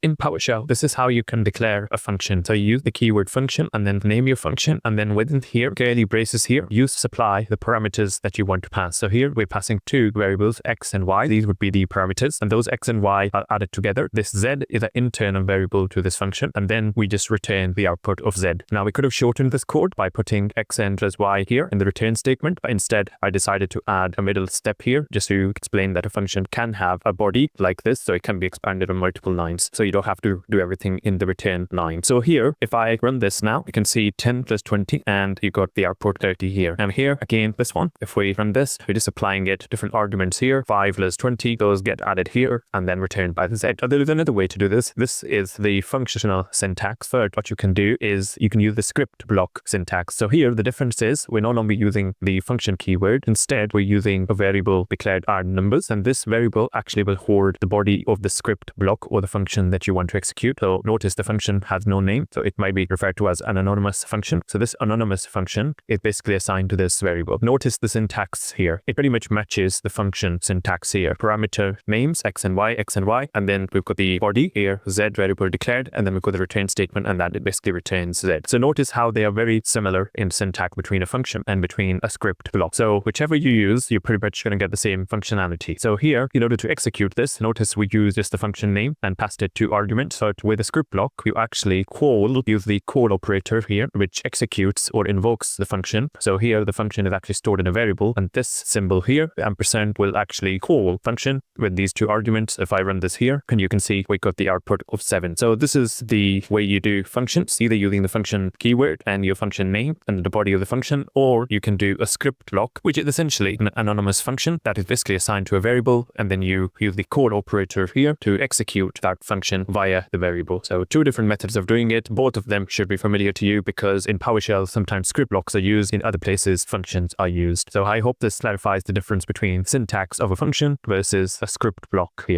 In PowerShell, this is how you can declare a function. So you use the keyword function and then name your function. And then within here, curly braces here, you supply the parameters that you want to pass. So here we're passing two variables, x and y. These would be the parameters. And those x and y are added together. This z is an internal variable to this function. And then we just return the output of z. Now we could have shortened this code by putting x and plus y here in the return statement. But instead, I decided to add a middle step here just to explain that a function can have a body like this. So it can be expanded on multiple lines. So you don't have to do everything in the return line. So here, if I run this now, you can see 10 plus 20 and you got the output 30 here. And here again, this one, if we run this, we're just applying it different arguments here. 5 plus 20, those get added here and then returned by the z. There is another way to do this. This is the functional syntax. Third, what you can do is you can use the script block syntax. So here, the difference is we're no longer using the function keyword. Instead, we're using a variable declared are numbers, and this variable actually will hold the body of the script block or the function that you want to execute. So notice the function has no name, so it might be referred to as an anonymous function. So this anonymous function is basically assigned to this variable. Notice the syntax here. It pretty much matches the function syntax here. Parameter names x and y, and then we've got the body here, z variable declared, and then we've got the return statement, and that it basically returns z. So notice how they are very similar in syntax between a function and between a script block. So whichever you use, you're pretty much going to get the same functionality. So here, in order to execute this, notice we use just the function name and passed it to argument. So with a script block, you actually use the call operator here, which executes or invokes the function. So here, the function is actually stored in a variable, and this symbol here, the ampersand, will actually call function with these two arguments. If I run this here, and you can see we got the output of 7. So this is the way you do functions, either using the function keyword and your function name and the body of the function, or you can do a script block, which is essentially an anonymous function that is basically assigned to a variable, and then you use the call operator here to execute that function via the variable. So two different methods of doing it. Both of them should be familiar to you because in PowerShell, sometimes script blocks are used, in other places, functions are used. So I hope this clarifies the difference between syntax of a function versus a script block here.